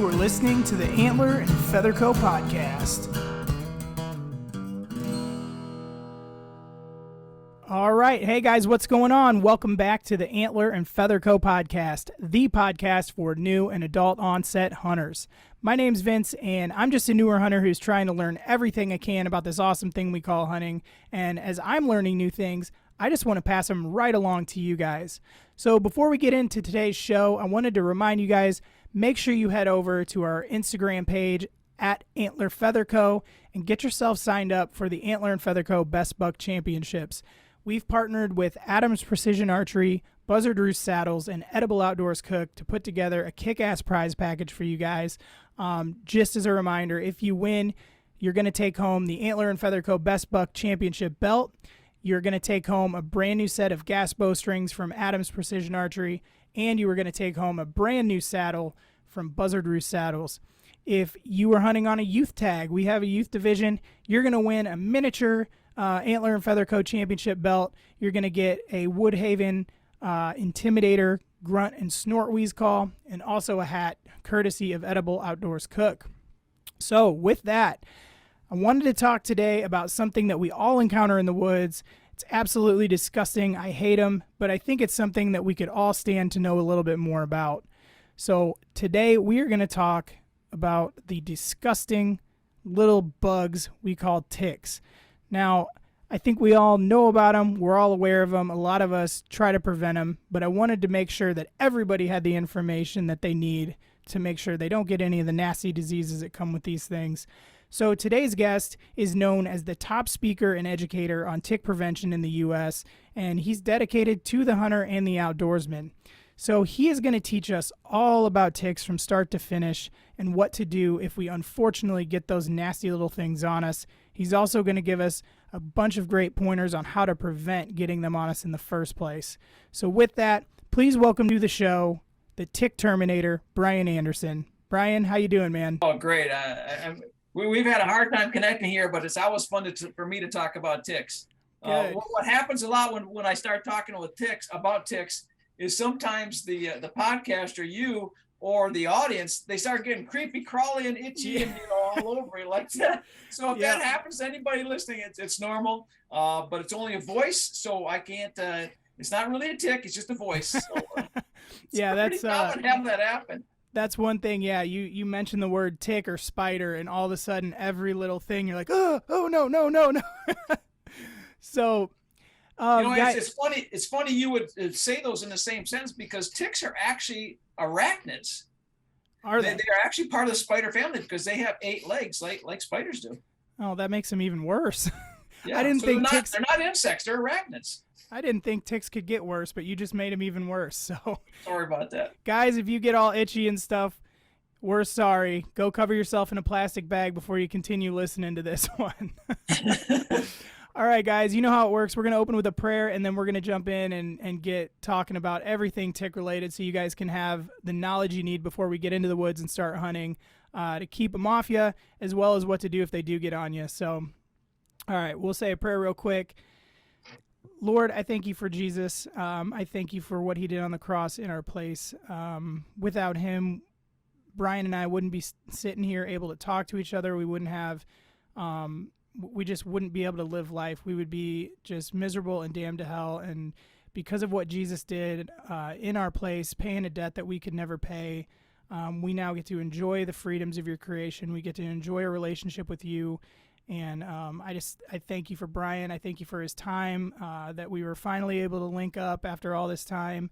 You are listening to the Antler&FeatherCo Podcast. All right. Hey, guys, what's going on? Welcome back to the Antler&FeatherCo Podcast, the podcast for new and adult onset hunters. My name's Vince, and I'm just a newer hunter who's trying to learn everything I can about this awesome thing we call hunting. And as I'm learning new things, I just want to pass them right along to you guys. So before we get into today's show, I wanted to remind you guys, make sure you head over to our Instagram page at Antler&FeatherCo and get yourself signed up for the Antler&FeatherCo Best Buck Championships. We've partnered with Adams Precision Archery, Buzzard Roost Saddles, and Edible Outdoors Cook to put together a kick-ass prize package for you guys. Just as a reminder, if you win, you're going to take home the Antler&FeatherCo Best Buck Championship belt. You're going to take home a brand new set of gas bowstrings from Adams Precision Archery, and you are going to take home a brand new saddle from Buzzard Roost Saddles. If you are hunting on a youth tag, we have a youth division. You're going to win a miniature Antler&FeatherCo Championship belt. You're going to get a Woodhaven Intimidator grunt and snort wheeze call, and also a hat courtesy of Edible Outdoors Cook. So with that, I wanted to talk today about something that we all encounter in the woods. It's absolutely disgusting. I hate them, but I think it's something that we could all stand to know a little bit more about. So today we are going to talk about the disgusting little bugs we call ticks. Now, I think we all know about them. We're all aware of them. A lot of us try to prevent them, but I wanted to make sure that everybody had the information that they need to make sure they don't get any of the nasty diseases that come with these things. So today's guest is known as the top speaker and educator on tick prevention in the U.S., and he's dedicated to the hunter and the outdoorsman. So he is going to teach us all about ticks from start to finish and what to do if we unfortunately get those nasty little things on us. He's also going to give us a bunch of great pointers on how to prevent getting them on us in the first place. So with that, please welcome to the show, the Tick Terminator, Brian Anderson. Brian, how you doing, man? Oh, great. We've had a hard time connecting here, but it's always fun for me to talk about ticks. What happens a lot when I start talking with about ticks is sometimes the podcaster, you or the audience, they start getting creepy, crawly, and itchy, and all over you like that. So if that happens to anybody listening, it's normal. But it's only a voice, so I can't. It's not really a tick; it's just a voice. So, that's common to have that happen. That's one thing. Yeah, you mentioned the word tick or spider, and all of a sudden, every little thing you're like, oh no. So, it's funny. It's funny you would say those in the same sentence because ticks are actually arachnids. Are they? They're actually part of the spider family because they have 8 legs, like spiders do. Oh, that makes them even worse. Yeah, I didn't think they're not insects; they're arachnids. I didn't think ticks could get worse, but you just made them even worse. So sorry about that. Guys, if you get all itchy and stuff, we're sorry. Go cover yourself in a plastic bag before you continue listening to this one. All right, guys, you know how it works. We're going to open with a prayer, and then we're going to jump in and get talking about everything tick-related so you guys can have the knowledge you need before we get into the woods and start hunting to keep them off you, as well as what to do if they do get on you. So, all right, we'll say a prayer real quick. Lord, I thank you for Jesus. I thank you for what he did on the cross in our place. Without him, Brian and I wouldn't be sitting here able to talk to each other. We wouldn't have, we just wouldn't be able to live life. We would be just miserable and damned to hell. And because of what Jesus did in our place, paying a debt that we could never pay, we now get to enjoy the freedoms of your creation. We get to enjoy a relationship with you. And I thank you for Brian. I thank you for his time, that we were finally able to link up after all this time.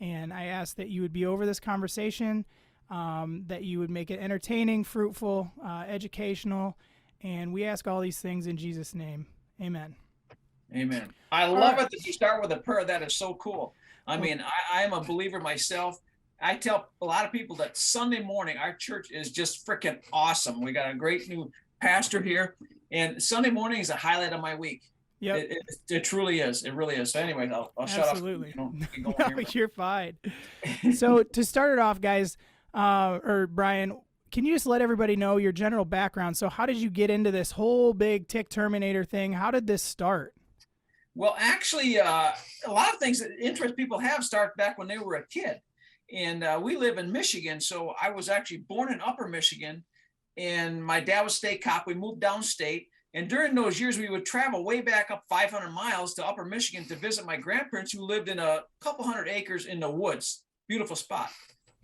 And I ask that you would be over this conversation, that you would make it entertaining, fruitful, educational. And we ask all these things in Jesus' name. Amen. Amen. I love it that you start with a prayer. That is so cool. I mean, I am a believer myself. I tell a lot of people that Sunday morning, our church is just freaking awesome. We got a great new pastor here, and Sunday morning is a highlight of my week. Yeah, it truly is. It really is. So anyway, I'll shut up. Absolutely. No, you're fine. So to start it off, guys, or Brian, can you just let everybody know your general background? So how did you get into this whole big Tick Terminator thing? How did this start? Well, actually, a lot of things that interest people have start back when they were a kid. And we live in Michigan. So I was actually born in Upper Michigan, and my dad was state cop. We moved downstate. And during those years, we would travel way back up 500 miles to Upper Michigan to visit my grandparents who lived in a couple hundred acres in the woods. Beautiful spot.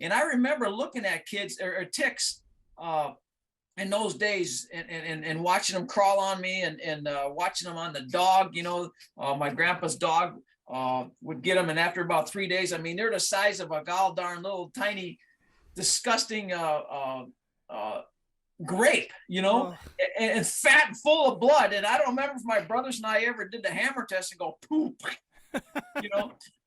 And I remember looking at kids or ticks in those days and watching them crawl on me and watching them on the dog. My grandpa's dog would get them. And after about 3 days, I mean, they're the size of a gall darn little tiny, disgusting grape, and fat and full of blood. And I don't remember if my brothers and I ever did the hammer test and go poop.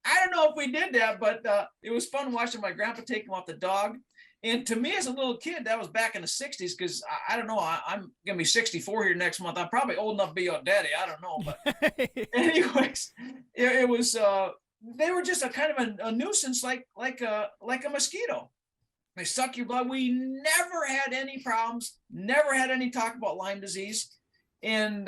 I don't know if we did that, but it was fun watching my grandpa take him off the dog. And to me as a little kid, that was back in the 60s, because I don't know, I'm going to be 64 here next month. I'm probably old enough to be your daddy. I don't know. But anyways, it was, they were just a kind of a nuisance, like a mosquito. They suck your blood. We never had any problems, never had any talk about Lyme disease. And,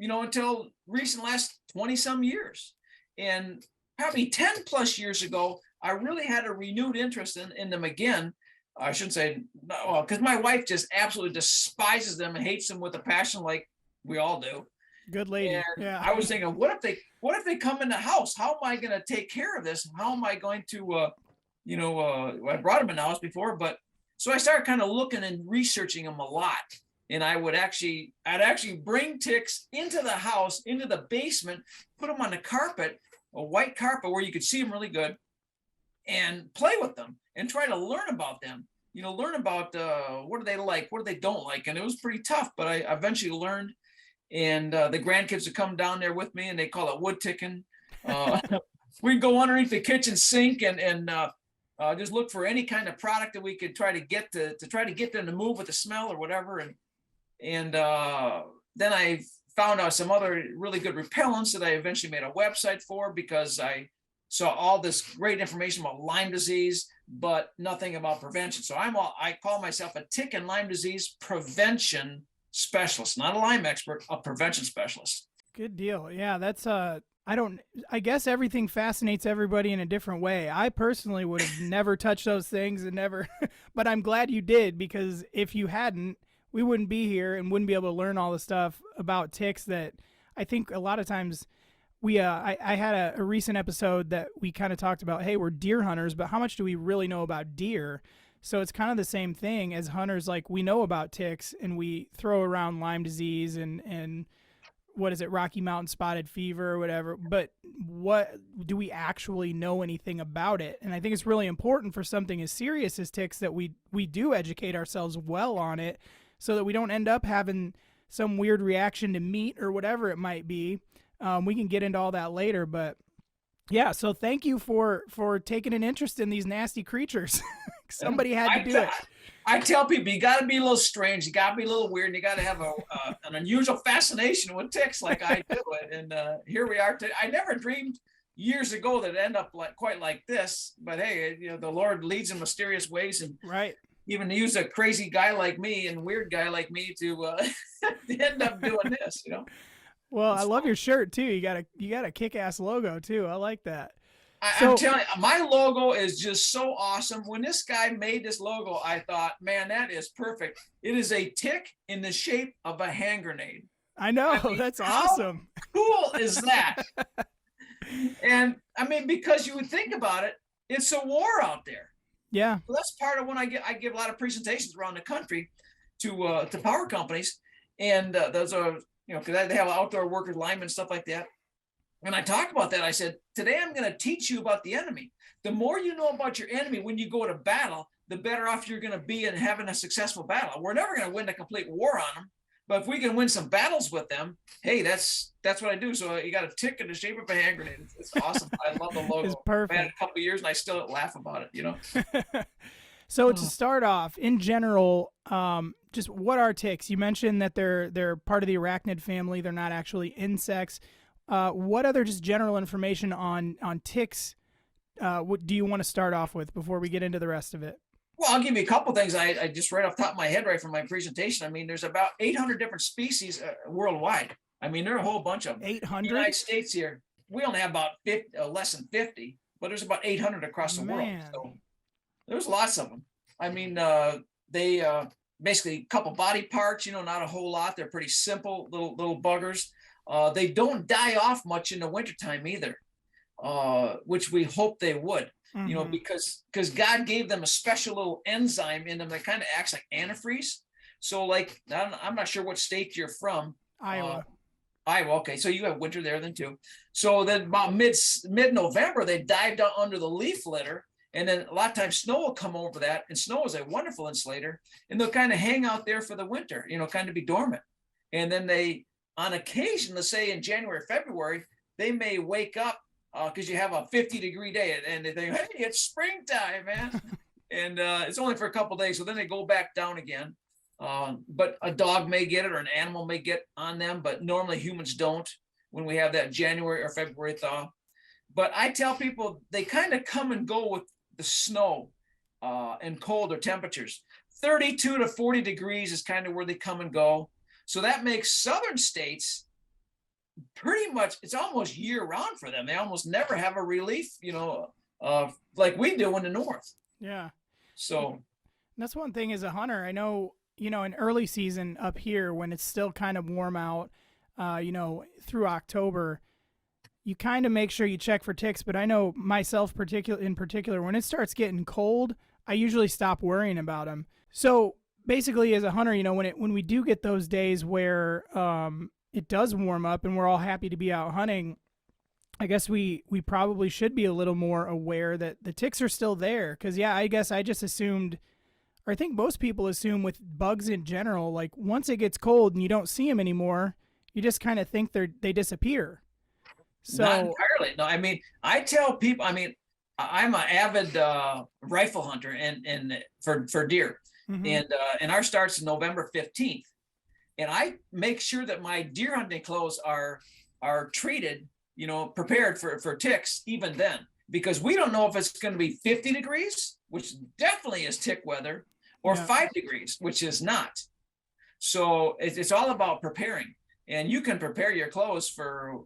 until recent last 20 some years. And probably 10 plus years ago, I really had a renewed interest in them again. I shouldn't say, well, because my wife just absolutely despises them and hates them with a passion, like we all do. Good lady. And yeah. I was thinking, what if they come in the house? How am I going to take care of this? How am I going to, I brought them in the house before, but so I started kind of looking and researching them a lot. And I'd actually bring ticks into the house, into the basement, put them on the carpet, a white carpet where you could see them really good, and play with them and try to learn about them. Learn about what do they like, what do they don't like. And it was pretty tough, but I eventually learned. And the grandkids would come down there with me, and they call it wood ticking. We'd go underneath the kitchen sink and just look for any kind of product that we could try to get to try to get them to move with the smell or whatever. And then I found out some other really good repellents that I eventually made a website for, because I saw all this great information about Lyme disease, but nothing about prevention. So I call myself a tick and Lyme disease prevention specialist, not a Lyme expert, a prevention specialist. Good deal. Yeah, that's I guess everything fascinates everybody in a different way. I personally would have never touched those things and never, but I'm glad you did, because if you hadn't, we wouldn't be here and wouldn't be able to learn all the stuff about ticks that I think a lot of times I had a recent episode that we kind of talked about, hey, we're deer hunters, but how much do we really know about deer? So it's kind of the same thing as hunters. Like, we know about ticks and we throw around Lyme disease and what is it, Rocky Mountain spotted fever or whatever, but what do we actually know anything about it? And I think it's really important for something as serious as ticks that we do educate ourselves well on it, so that we don't end up having some weird reaction to meat or whatever it might be. We can get into all that later, but yeah, so thank you for taking an interest in these nasty creatures. Somebody had to do it. I tell people, you got to be a little strange, you got to be a little weird, and you got to have an unusual fascination with ticks like I do. And here we are today. I never dreamed years ago that it'd end up quite like this, but hey, the Lord leads in mysterious ways, and right. Even use a crazy guy like me and weird guy like me to end up doing this, Well, I love your shirt too. You got a kick-ass logo too. I like that. I'm telling you, my logo is just so awesome. When this guy made this logo, I thought, man, that is perfect. It is a tick in the shape of a hand grenade. I know. That's awesome. Cool is that? And I mean, because you would think about it, it's a war out there. Yeah. So that's part of when I give a lot of presentations around the country to power companies, and those are, because they have outdoor workers, linemen, stuff like that. And I talk about that. I said, today I'm going to teach you about the enemy. The more you know about your enemy when you go to battle, the better off you're going to be in having a successful battle. We're never going to win a complete war on them, but if we can win some battles with them, hey, that's what I do. So you got a tick in the shape of a hand grenade. It's awesome. I love the logo. It's perfect. I've had a couple of years and I still laugh about it, So to start off, in general, just what are ticks? You mentioned that they're part of the arachnid family. They're not actually insects. What other just general information on ticks what do you want to start off with before we get into the rest of it? Well, I'll give you a couple things. I just right off the top of my head, right from my presentation. I mean, there's about 800 different species worldwide. I mean, there are a whole bunch of them. 800? The United States here, we only have about 50, less than 50. but there's about 800 across the world. Man. So there's lots of them. I mean, they basically a couple body parts, not a whole lot. They're pretty simple little buggers. They don't die off much in the wintertime either, which we hope they would, because God gave them a special little enzyme in them that kind of acts like antifreeze. So like, I'm not sure what state you're from. Iowa. Iowa. Okay. So you have winter there then too. So then about mid-November, they dive down under the leaf litter. And then a lot of times snow will come over that, and snow is a wonderful insulator, and they'll kind of hang out there for the winter, kind of be dormant. And then they, on occasion, let's say in January, February, they may wake up because you have a 50-degree day, and they think, hey, it's springtime, man. And it's only for a couple of days. So then they go back down again. But a dog may get it, or an animal may get on them, but normally humans don't when we have that January or February thaw. But I tell people they kind of come and go with the snow and colder temperatures. 32 to 40 degrees is kind of where they come and go. So that makes southern states pretty much, it's almost year round for them. They almost never have a relief, like we do in the north. Yeah. So that's one thing as a hunter. I know, in early season up here when it's still kind of warm out, through October, you kind of make sure you check for ticks, but I know myself in particular, when it starts getting cold, I usually stop worrying about them. So basically as a hunter, when we do get those days where it does warm up and we're all happy to be out hunting, I guess we probably should be a little more aware that the ticks are still there. Cause I guess I just assumed, or I think most people assume with bugs in general, like once it gets cold and you don't see them anymore, you just kind of think they disappear. So, not entirely. No, I mean, I tell people, I'm an avid rifle hunter and for deer, and our starts November 15th. And I make sure that my deer hunting clothes are treated, prepared for ticks even then, because we don't know if it's going to be 50 degrees, which definitely is tick weather, or 5 degrees, which is not. So it's all about preparing, and you can prepare your clothes for,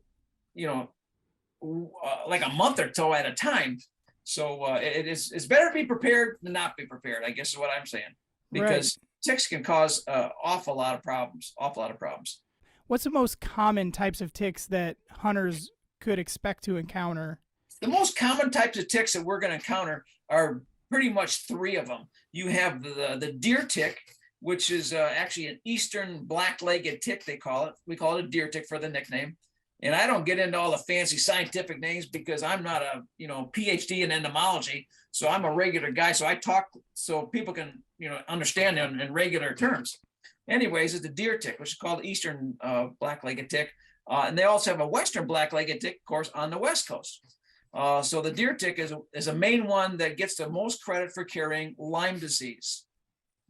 like a month or so at a time. So it's better to be prepared than not be prepared, I guess is what I'm saying, because ticks can cause awful lot of problems. What's the most common types of ticks that hunters could expect to encounter? The most common types of ticks that we're going to encounter are pretty much 3 of them. You have the deer tick, which is actually an eastern black-legged tick, they call it. We call it a deer tick for the nickname. And I don't get into all the fancy scientific names because I'm not a PhD in entomology. So I'm a regular guy. So I talk so people can understand in regular terms. Anyways, it's the deer tick, which is called the eastern black-legged tick. And they also have a western black-legged tick, of course, on the West Coast. So the deer tick is a main one that gets the most credit for carrying Lyme disease.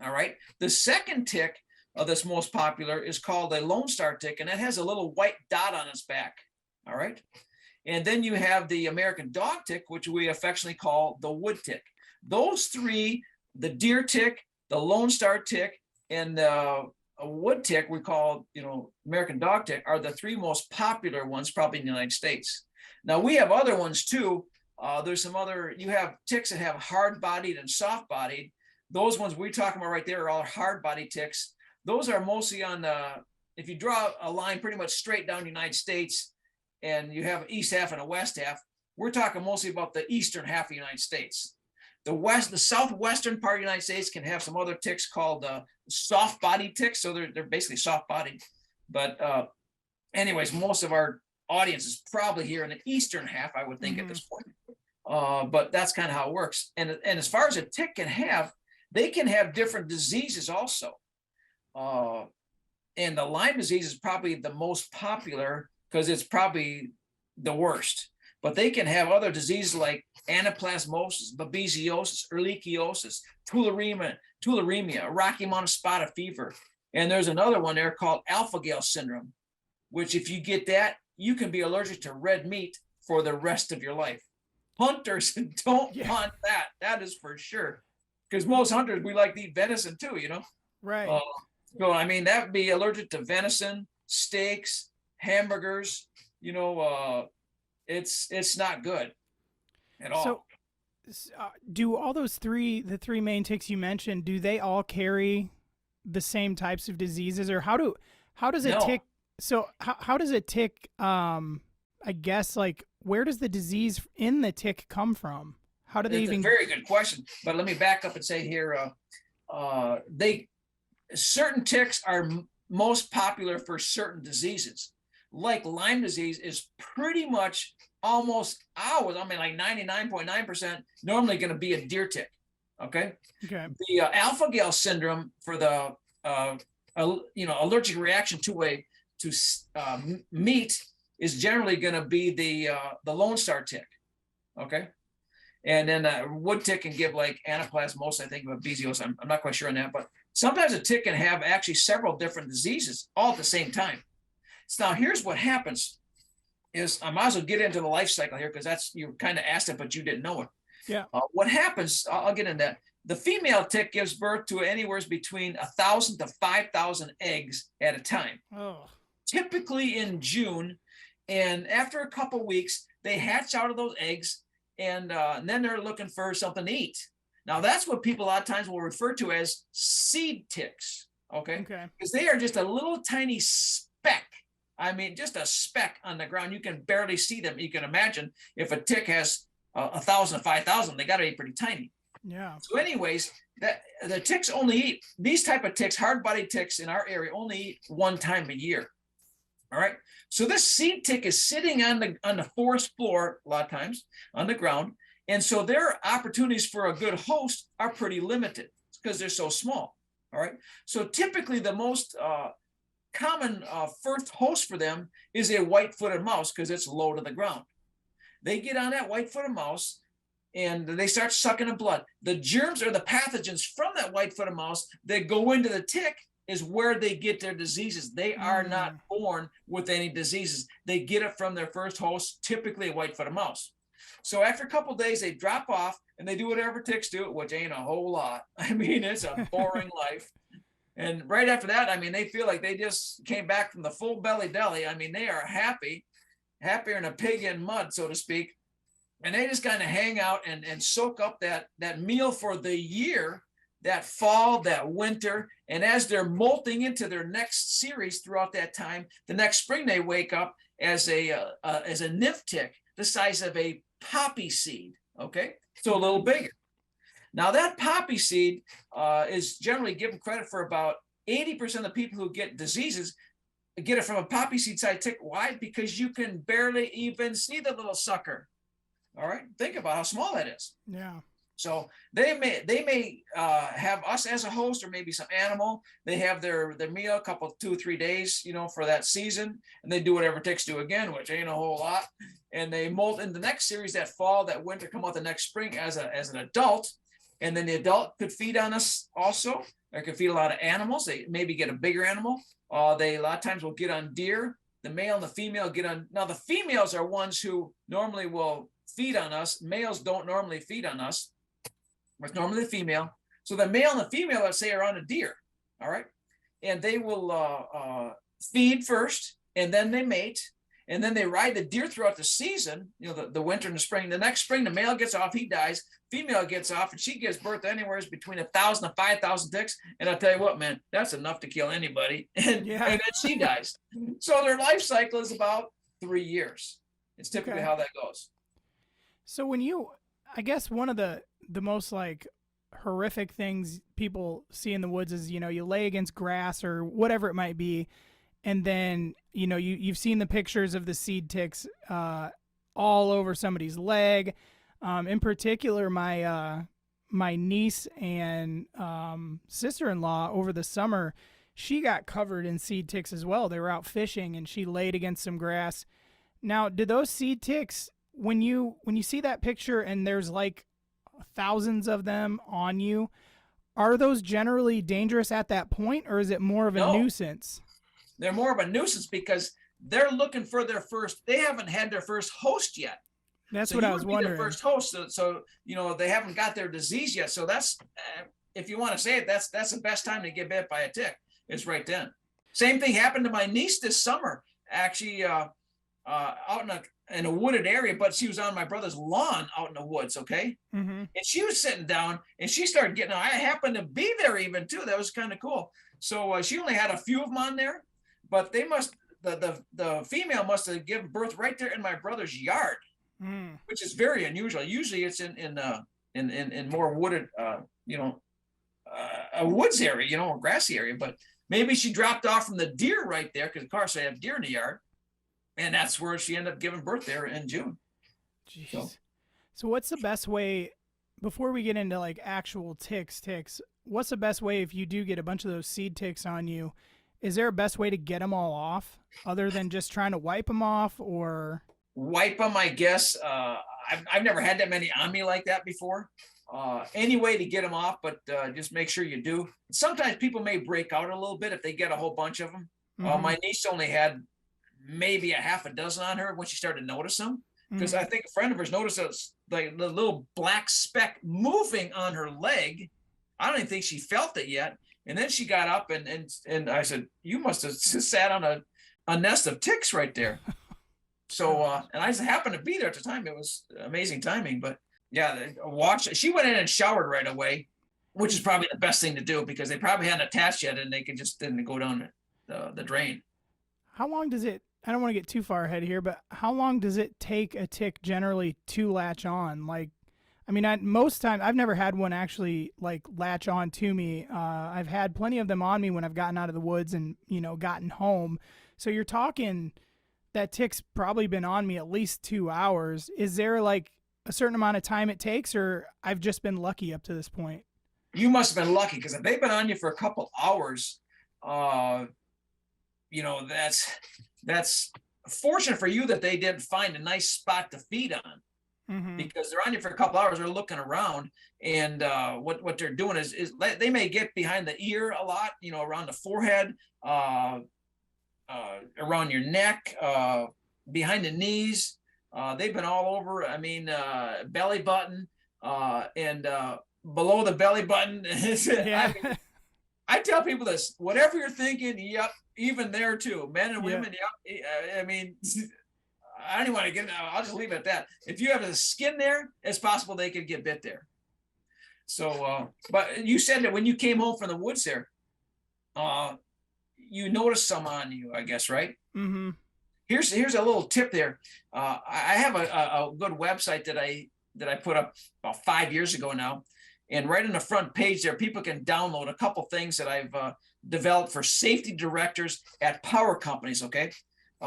All right. The second tick that's most popular is called a Lone Star tick, and it has a little white dot on its back. All right. And then you have the American dog tick, which we affectionately call the wood tick. Those 3, the deer tick, the Lone Star tick, and the wood tick, we call, American dog tick, are the 3 most popular ones probably in the United States. Now we have other ones too. There's some other, you have ticks that have hard-bodied and soft-bodied. Those ones we're talking about right there are all hard-bodied ticks. Those are mostly on the, if you draw a line pretty much straight down the United States and you have an east half and a west half, we're talking mostly about the eastern half of the United States. The southwestern part of the United States can have some other ticks called soft-bodied ticks. So they're basically soft-bodied. But anyways, most of our audience is probably here in the eastern half, I would think at this point. But that's kind of how it works. And as far as a tick can have, they can have different diseases also. And the Lyme disease is probably the most popular because it's probably the worst. But they can have other diseases like anaplasmosis, babesiosis, ehrlichiosis, tularemia, Rocky Mountain spotted fever. And there's another one there called AlphaGal Syndrome, which if you get that, you can be allergic to red meat for the rest of your life. Hunters don't want that. That is for sure. Because most hunters, we like to eat venison too, Right. So, I mean, that would be allergic to venison, steaks, hamburgers, it's not good. at all. So, do all the three main ticks you mentioned, do they all carry the same types of diseases, or how does a No. tick? So how does a tick? I guess, like, where does the disease in the tick come from? How do they It's even? a very good question, but let me back up and say here, certain ticks are most popular for certain diseases. Like Lyme disease is pretty much almost always, I mean, like 99.9% normally going to be a deer tick. Okay. Okay. The AlphaGal syndrome for the allergic reaction to meat is generally going to be the Lone Star tick. Okay. And then wood tick can give like anaplasmosis, I think, of Babesiosis. I'm not quite sure on that, but sometimes a tick can have actually several different diseases all at the same time. So now here's what happens is, I might as well get into the life cycle here because that's, you kind of asked it, but you didn't know it. Yeah. What happens, I'll get into that. The female tick gives birth to anywhere between 1,000 to 5,000 eggs at a time. Oh. Typically in June. And after a couple weeks, they hatch out of those eggs, and then they're looking for something to eat. Now, that's what people a lot of times will refer to as seed ticks, okay? Because they are just a little tiny speck. I mean, just a speck on the ground. You can barely see them. You can imagine if a tick has 1,000 to 5,000, they got to be pretty tiny. Yeah. So anyways, the ticks only eat, these type of ticks, hard-bodied ticks in our area only eat one time a year. All right. So this seed tick is sitting on the forest floor a lot of times on the ground. And so their opportunities for a good host are pretty limited because they're so small. All right. So typically the most common first host for them is a white-footed mouse because it's low to the ground. They get on that white-footed mouse and they start sucking the blood. The germs or the pathogens from that white-footed mouse that go into the tick is where they get their diseases. They are not born with any diseases. They get it from their first host, typically a white-footed mouse. So after a couple of days, they drop off and they do whatever ticks do, which ain't a whole lot. I mean, it's a boring life. And right after that, I mean, they feel like they just came back from the full belly deli. I mean, they are happier than a pig in mud, so to speak. And they just kind of hang out and soak up that meal for the year, that fall, that winter. And as they're molting into their next series throughout that time, the next spring they wake up as a nymph tick, the size of a poppy seed. Okay, so a little bigger. Now that poppy seed is generally given credit for about 80% of the people who get diseases get it from a poppy seed size tick. Why? Because you can barely even see the little sucker. All right, think about how small that is. Yeah. So they may have us as a host, or maybe some animal. They have their meal, 2 or 3 days, for that season, and they do whatever ticks do again, which ain't a whole lot. And they molt in the next series, that fall, that winter, come out the next spring as an adult, and then the adult could feed on us also. They could feed a lot of animals. They maybe get a bigger animal. They a lot of times will get on deer. The male and the female get on. Now the females are ones who normally will feed on us. Males don't normally feed on us. It's normally the female. So the male and the female, let's say, are on a deer, all right? And they will feed first, and then they mate, and then they ride the deer throughout the season, the winter and the spring. The next spring, the male gets off, he dies. Female gets off, and she gives birth to anywhere between 1,000 to 5,000 ticks. And I'll tell you what, man, that's enough to kill anybody. And then she dies. So their life cycle is about 3 years. It's typically how that goes. So I guess one of the most like horrific things people see in the woods is, you lay against grass or whatever it might be. And then, you've seen the pictures of the seed ticks all over somebody's leg. In particular, my niece and sister-in-law over the summer, she got covered in seed ticks as well. They were out fishing and she laid against some grass. Now, do those seed ticks, when you see that picture and there's like thousands of them on you, are those generally dangerous at that point, or is it more of a nuisance? They're more of a nuisance because they're looking for they haven't had their first host yet. That's what I was wondering. Their first host, so they haven't got their disease yet. So that's, if you want to say it, that's the best time to get bit by a tick. It's right then. Same thing happened to my niece this summer. Actually, out in a wooded area, but she was on my brother's lawn out in the woods. Okay. Mm-hmm. And she was sitting down and she started getting, I happened to be there even too. That was kind of cool. So she only had a few of them on there, but the female must have given birth right there in my brother's yard, which is very unusual. Usually it's in more wooded, a woods area, a grassy area, but maybe she dropped off from the deer right there, because of course they have deer in the yard, and that's where she ended up giving birth there in June. Jeez. So what's the best way, before we get into like actual ticks, what's the best way if you do get a bunch of those seed ticks on you? Is there a best way to get them all off other than just trying to wipe them off, or? Wipe them, I guess. I've never had that many on me like that before. Any way to get them off, but just make sure you do. Sometimes people may break out a little bit if they get a whole bunch of them. My niece only had maybe a half a dozen on her when she started to notice them, because I think a friend of hers noticed like the little black speck moving on her leg. I don't even think she felt it yet. And then she got up and I said, you must have sat on a nest of ticks right there. So, and I happened to be there at the time. It was amazing timing, but yeah, she went in and showered right away, which is probably the best thing to do, because they probably hadn't attached yet and they could just didn't go down the drain. How long does it, I don't want to get too far ahead here, but how long does it take a tick generally to latch on? Like, I mean, most time I've never had one actually like latch on to me. I've had plenty of them on me when I've gotten out of the woods and, gotten home. So you're talking that tick's probably been on me at least 2 hours. Is there like a certain amount of time it takes, or I've just been lucky up to this point? You must have been lucky, because if they've been on you for a couple hours, that's fortunate for you that they didn't find a nice spot to feed on, because they're on you for a couple hours. They're looking around, and what they're doing is they may get behind the ear a lot, around the forehead, around your neck, behind the knees. They've been all over. I mean, belly button, and below the belly button. Yeah. I tell people this: whatever you're thinking, yep, even there too, men and women. Yep. I mean, I don't even want to get. I'll just leave it at that. If you have the skin there, it's possible they could get bit there. So, but you said that when you came home from the woods there, you noticed some on you, I guess, right? Mm-hmm. Here's a little tip there. I have a good website that I put up about 5 years ago now, and right on the front page there, people can download a couple things that I've developed for safety directors at power companies. Okay,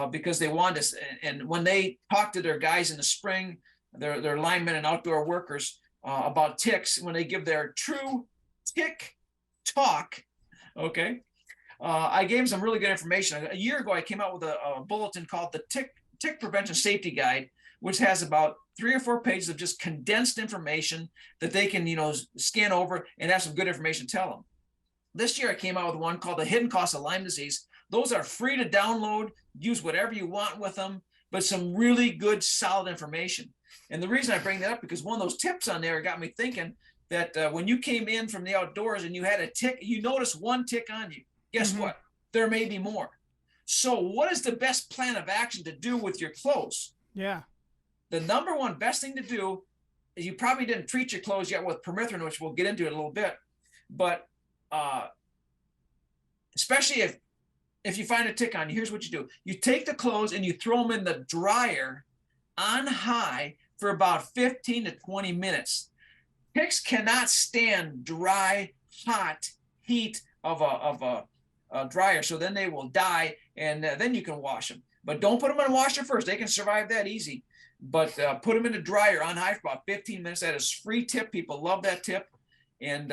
because they want us, and when they talk to their guys in the spring, their linemen and outdoor workers about ticks, when they give their true tick talk, okay. I gave them some really good information. A year ago, I came out with a bulletin called the Tick Prevention Safety Guide, which has about 3 or 4 pages of just condensed information that they can, scan over and have some good information to tell them. This year, I came out with one called The Hidden Cost of Lyme Disease. Those are free to download, use whatever you want with them, but some really good, solid information. And the reason I bring that up, because one of those tips on there got me thinking that when you came in from the outdoors and you had a tick, you noticed one tick on you. Guess what? There may be more. So what is the best plan of action to do with your clothes? Yeah. The number one best thing to do is, you probably didn't treat your clothes yet with permethrin, which we'll get into in a little bit. But especially if you find a tick on you, here's what you do. You take the clothes and you throw them in the dryer on high for about 15 to 20 minutes. Ticks cannot stand dry, hot heat of a dryer, so then they will die, and then you can wash them. But don't put them in a washer first. They can survive that easy. But put them in a dryer on high for about 15 minutes. That is free tip. People love that tip. And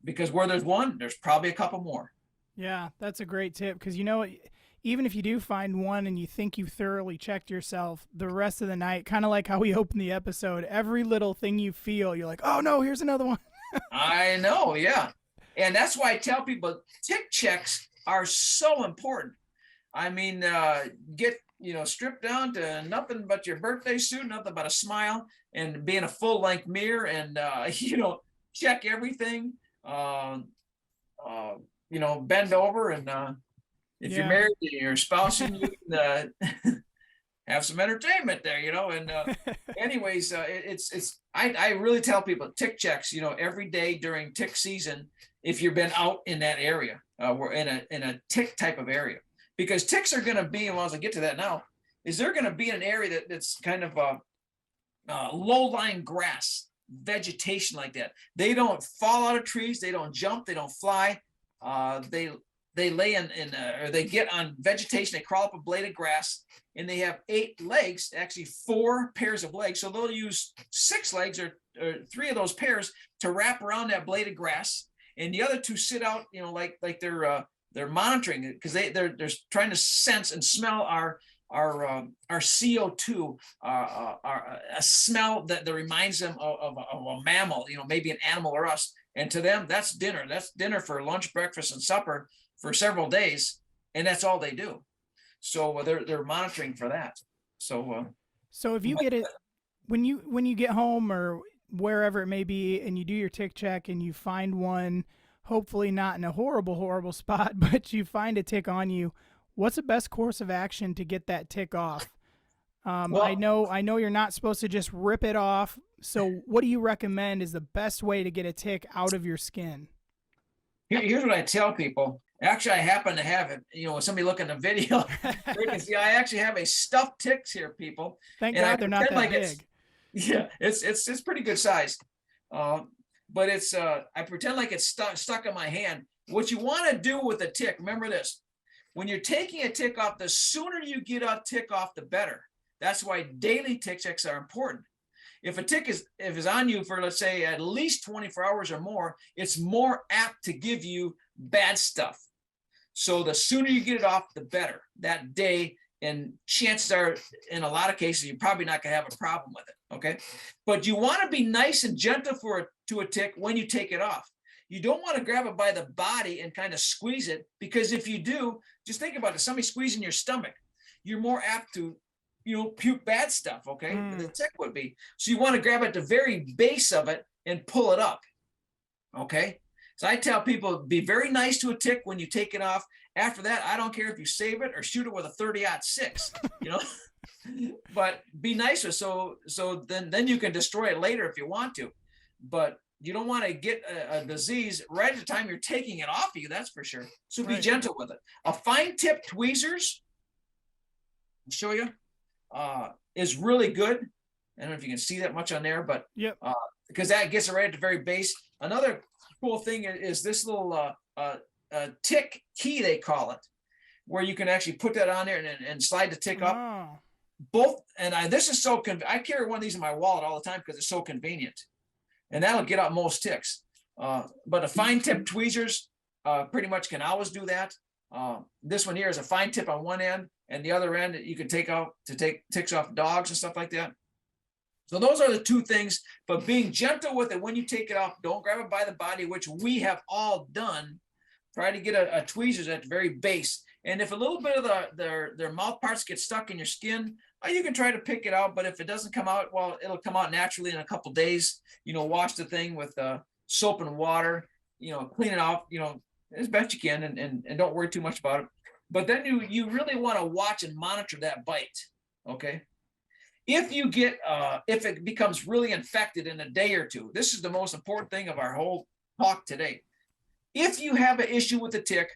because where there's one, there's probably a couple more. Yeah, that's a great tip, because even if you do find one and you think you thoroughly checked yourself, the rest of the night, kind of like how we opened the episode, every little thing you feel, you're like, oh no, here's another one. I know, yeah. And that's why I tell people tick checks are so important. I mean, get, stripped down to nothing but your birthday suit, nothing but a smile, and be in a full length mirror, and, check everything, bend over, and if you're married to your spouse, and you can, have some entertainment there, and anyways, I really tell people tick checks, every day during tick season, if you've been out in that area, we're in a tick type of area, because ticks are going to be, and as I get to that now, is they're going to be in an area that's kind of low-lying grass, vegetation like that. They don't fall out of trees, they don't jump, they don't fly. They lay or they get on vegetation, they crawl up a blade of grass, and they have 8 legs, actually 4 pairs of legs. So they'll use 6 legs or 3 of those pairs to wrap around that blade of grass, and the other 2 sit out, like they're monitoring it, because they're trying to sense and smell our CO2, a smell that reminds them of a mammal, maybe an animal or us. And to them, that's dinner. That's dinner for lunch, breakfast, and supper for several days, and that's all they do. So they're monitoring for that. So if you get it when you get home or wherever it may be, and you do your tick check and you find one, hopefully not in a horrible spot, but you find a tick on you, what's the best course of action to get that tick off? I know you're not supposed to just rip it off. So what do you recommend is the best way to get a tick out of your skin? Here's what I tell people. Actually, I happen to have it. When somebody look at the video, they can see I actually have a stuffed ticks here, people. Thank God they're not that big. It's pretty good size. But it's I pretend like it's stuck in my hand. What you want to do with a tick, remember this. When you're taking a tick off, the sooner you get a tick off, the better. That's why daily tick checks are important. If a tick is on you for, let's say, at least 24 hours or more, it's more apt to give you bad stuff. So the sooner you get it off, the better that day. And chances are, in a lot of cases, you're probably not going to have a problem with it. Okay. But you want to be nice and gentle to a tick when you take it off. You don't want to grab it by the body and kind of squeeze it, because if you do, just think about it. Somebody squeezing your stomach, you're more apt to, puke bad stuff. Okay. The tick would be. So you want to grab at the very base of it and pull it up. Okay. So I tell people, be very nice to a tick when you take it off. After that, I don't care if you save it or shoot it with a 30-06, but be nicer. So then you can destroy it later if you want to, but you don't want to get a disease right at the time you're taking it off of you. That's for sure. So be gentle with it. A fine tip tweezers, I'll show you, is really good. I don't know if you can see that much on there, but because that gets it right at the very base. Another cool thing is this little tick key, they call it, where you can actually put that on there and slide the tick up. Both, and this is so I carry one of these in my wallet all the time because it's so convenient, and that'll get out most ticks. But a fine tip tweezers pretty much can always do that. This one here is a fine tip on one end, and the other end you can take out to take ticks off dogs and stuff like that. So those are the 2 things, but being gentle with it when you take it off. Don't grab it by the body, which we have all done. Try to get a tweezers at the very base. And if a little bit of their mouth parts get stuck in your skin, you can try to pick it out. But if it doesn't come out, well, it'll come out naturally in a couple days. Wash the thing with soap and water, clean it off, as best you can, and don't worry too much about it. But then you really want to watch and monitor that bite. Okay. If you get, if it becomes really infected in a day or 2, this is the most important thing of our whole talk today. If you have an issue with the tick,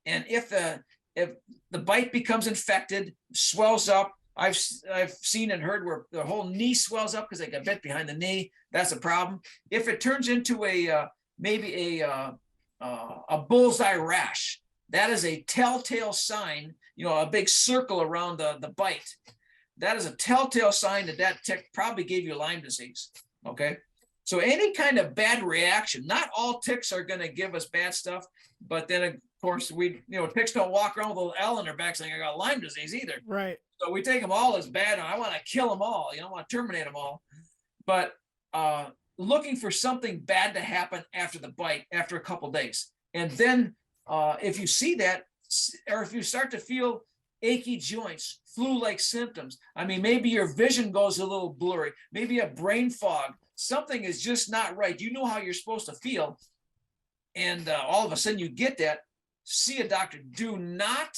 and if the bite becomes infected, swells up, I've seen and heard where the whole knee swells up because they got bit behind the knee. That's a problem. If it turns into maybe a bullseye rash, that is a telltale sign. A big circle around the bite. That is a telltale sign that tick probably gave you Lyme disease. Okay. So any kind of bad reaction, not all ticks are going to give us bad stuff, but then of course ticks don't walk around with a little L in their back saying I got Lyme disease either. Right. So we take them all as bad. And I want to kill them all. I want to terminate them all. But looking for something bad to happen after the bite, after a couple days. And then if you see that, or if you start to feel achy joints, flu-like symptoms, maybe your vision goes a little blurry, maybe a brain fog, something is just not right. You know how you're supposed to feel. And all of a sudden you get that, see a doctor. Do not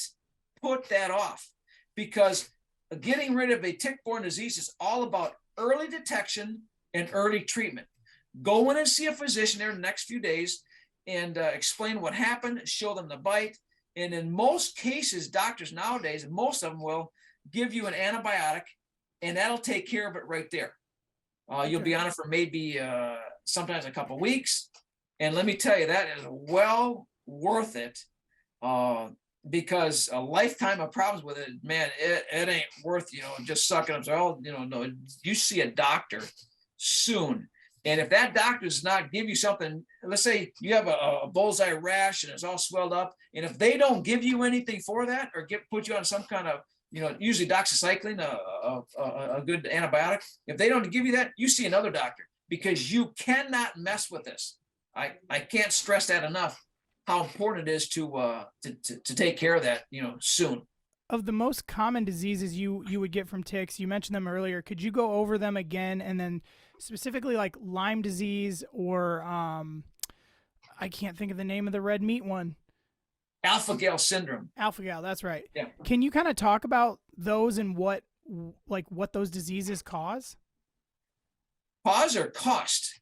put that off, because getting rid of a tick-borne disease is all about early detection and early treatment. Go in and see a physician there in the next few days and explain what happened, show them the bite. And in most cases, doctors nowadays, most of them will give you an antibiotic, and that'll take care of it right there. You'll be on it for maybe sometimes a couple of weeks. And let me tell you, that is well worth it, because a lifetime of problems with it, man, it ain't worth, just sucking up. So, no, you see a doctor soon. And if that doctor does not give you something, let's say you have a bullseye rash and it's all swelled up, and if they don't give you anything for that or put you on some kind of, usually doxycycline, a good antibiotic, if they don't give you that, you see another doctor, because you cannot mess with this. I can't stress that enough, how important it is to take care of that, soon. Of the most common diseases you would get from ticks, you mentioned them earlier. Could you go over them again, and then specifically like Lyme disease or I can't think of the name of the red meat one. AlphaGal Syndrome. AlphaGal, that's right. Yeah. Can you kind of talk about those and what those diseases cause? Cause or cost?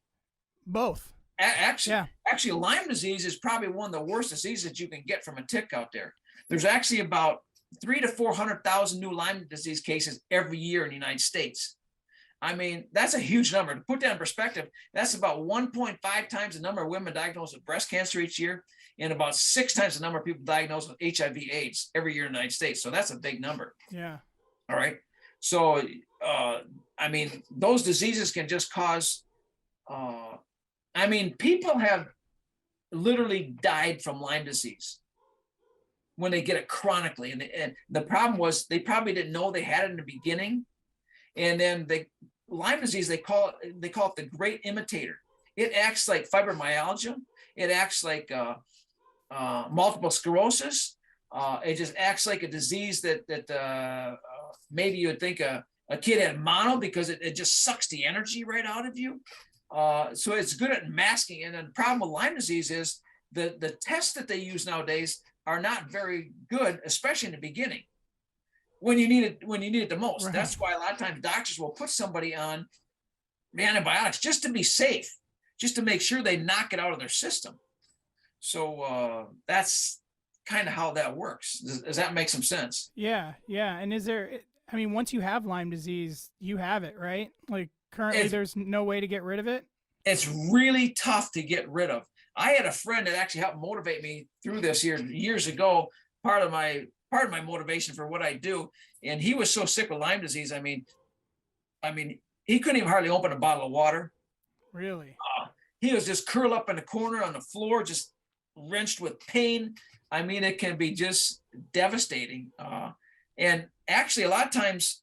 Both. Actually, Lyme disease is probably one of the worst diseases that you can get from a tick out there. There's actually about 300,000 to 400,000 new Lyme disease cases every year in the United States. I mean, that's a huge number. To put that in perspective, that's about 1.5 times the number of women diagnosed with breast cancer each year, and about 6 times the number of people diagnosed with HIV/AIDS every year in the United States. So that's a big number. Yeah. All right. So, I mean, those diseases can just cause, people have literally died from Lyme disease when they get it chronically. And the problem was they probably didn't know they had it in the beginning. And then Lyme disease, they call it the great imitator. It acts like fibromyalgia. It acts like multiple sclerosis. It just acts like a disease that maybe you would think a kid had mono, because it just sucks the energy right out of you. So it's good at masking. And then the problem with Lyme disease is the tests that they use nowadays are not very good, especially in the beginning, when you need it the most. Right. That's why a lot of times doctors will put somebody on antibiotics just to be safe, just to make sure they knock it out of their system. So that's kind of how that works. Does that make some sense? Yeah. And once you have Lyme disease, you have it, right? Like currently there's no way to get rid of it. It's really tough to get rid of. I had a friend that actually helped motivate me through this years ago. Part of my motivation for what I do. And he was so sick with Lyme disease. I mean, he couldn't even hardly open a bottle of water. Really? He was just curled up in the corner on the floor, just wrenched with pain. I mean, it can be just devastating. And actually, a lot of times,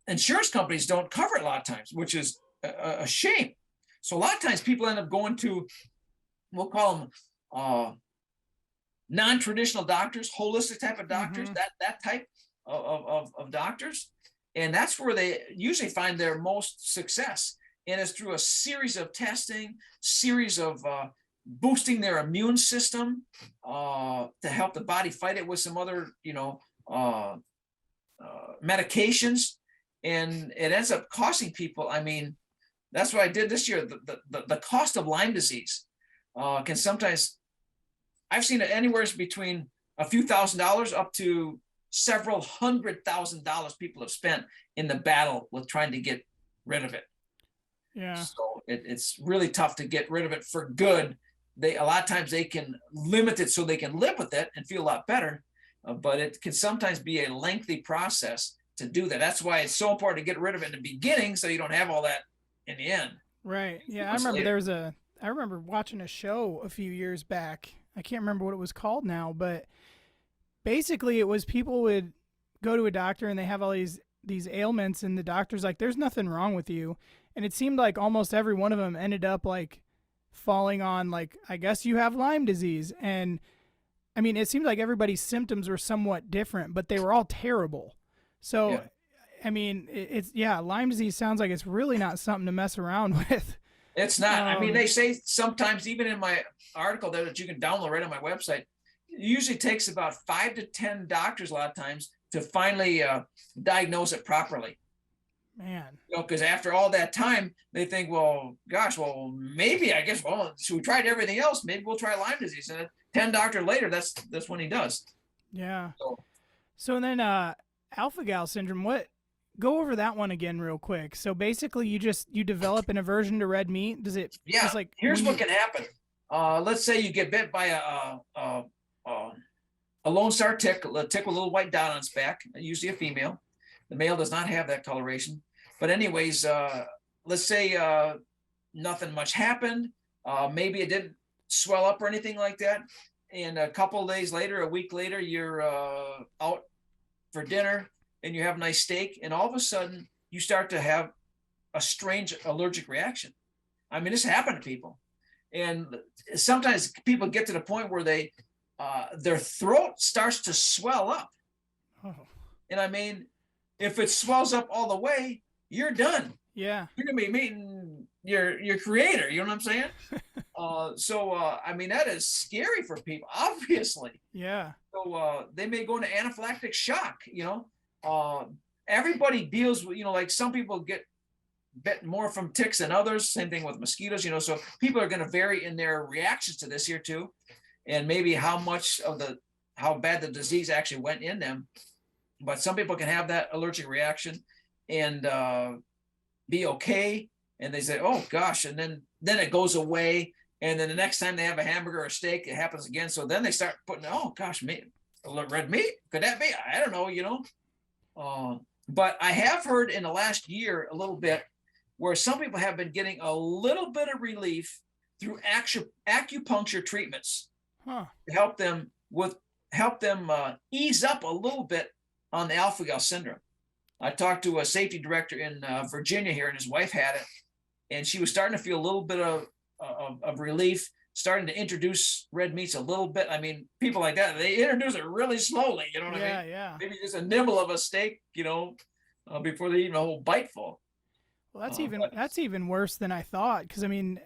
insurance companies don't cover it a lot of times, which is a shame. So a lot of times people end up going to, we'll call them non-traditional doctors, holistic type of doctors, that type of doctors. And that's where they usually find their most success. And it's through a series of testing, series of boosting their immune system to help the body fight it with some other, medications. And it ends up costing people. I mean, that's what I did this year. The cost of Lyme disease can sometimes, I've seen it anywhere between a few $1,000s up to several $100,000 people have spent in the battle with trying to get rid of it. Yeah. So it's really tough to get rid of it for good. A lot of times they can limit it so they can live with it and feel a lot better, but it can sometimes be a lengthy process to do that. That's why it's so important to get rid of it in the beginning, so you don't have all that in the end. Right. Yeah. I remember watching a show a few years back. I can't remember what it was called now, but basically it was people would go to a doctor and they have all these ailments, and the doctor's like, there's nothing wrong with you. And it seemed like almost every one of them ended up like falling on, like, I guess you have Lyme disease. And I mean, it seemed like everybody's symptoms were somewhat different, but they were all terrible. So, yeah. I mean, Lyme disease sounds like it's really not something to mess around with. It's not. I mean, they say sometimes, even in my article there that you can download right on my website, it usually takes about 5 to 10 doctors a lot of times to finally diagnose it properly. Man. Because after all that time, they think, well, gosh, well, maybe, I guess, well, so we tried everything else. Maybe we'll try Lyme disease. And 10 doctors later, that's when he does. Yeah. So then AlphaGal syndrome, go over that one again real quick. So basically you develop an aversion to red meat. Does it? Yeah. Like, here's what can happen. Let's say you get bit by a Lone Star tick, a tick with a little white dot on its back, usually a female. The male does not have that coloration. But anyways, let's say nothing much happened. Maybe it didn't swell up or anything like that. And a couple of days later, a week later, you're out for dinner and you have a nice steak. And all of a sudden, you start to have a strange allergic reaction. I mean, this happened to people. And sometimes people get to the point where their throat starts to swell up. Oh. And I mean, if it swells up all the way, you're done. Yeah. You're gonna be meeting your creator. You know what I'm saying? I mean, that is scary for people, obviously. Yeah. So they may go into anaphylactic shock. Everybody deals with, like some people get bit more from ticks than others. Same thing with mosquitoes. So people are going to vary in their reactions to this here too, and maybe how bad the disease actually went in them. But some people can have that allergic reaction and be okay, and they say, "Oh gosh," and then it goes away, and then the next time they have a hamburger or a steak, it happens again. So then they start putting, "Oh gosh, red meat? Could that be? I don't know." But I have heard in the last year a little bit where some people have been getting a little bit of relief through acupuncture treatments to help them ease up a little bit on the AlphaGal syndrome. I talked to a safety director in Virginia here, and his wife had it, and she was starting to feel a little bit of relief, starting to introduce red meats a little bit. I mean, people like that, they introduce it really slowly, you know what I mean? Yeah. Maybe just a nibble of a steak, before they eat a whole bite full. Well, that's even worse than I thought, because I mean,